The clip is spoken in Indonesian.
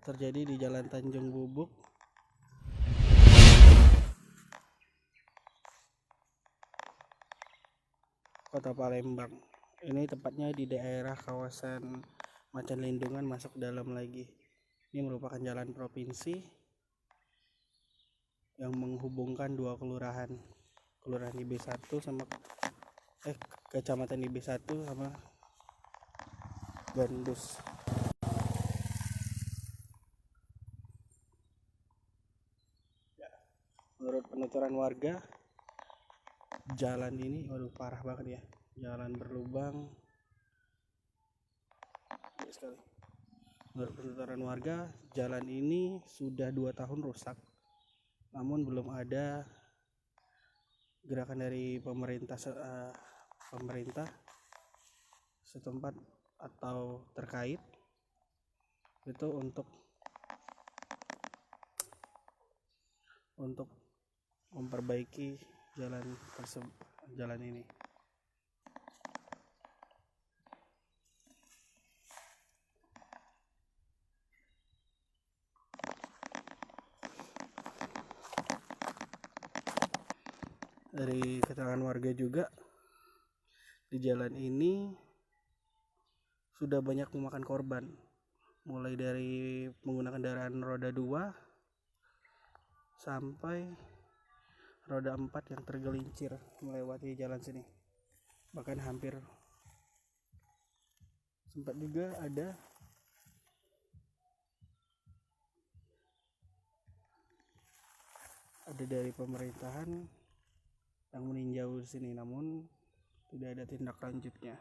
terjadi di Jalan Tanjung Bubuk, Kota Palembang. Ini tepatnya di daerah kawasan Macan Lindungan masuk dalam lagi. Ini merupakan jalan provinsi yang menghubungkan dua kelurahan, kelurahan IB1 sama kecamatan IB1 sama Gandus. Menurut penuturan warga, jalan ini parah banget ya, jalan berlubang sekali. Menurut penuturan warga, jalan ini sudah 2 tahun rusak, namun belum ada gerakan dari pemerintah setempat atau terkait itu untuk memperbaiki jalan ini. Dari keterangan warga juga, di jalan ini sudah banyak memakan korban, mulai dari menggunakan kendaraan roda 2 sampai roda 4 yang tergelincir melewati jalan sini. Bahkan hampir sempat juga ada dari pemerintahan yang meninjau sini, namun tidak ada tindak lanjutnya.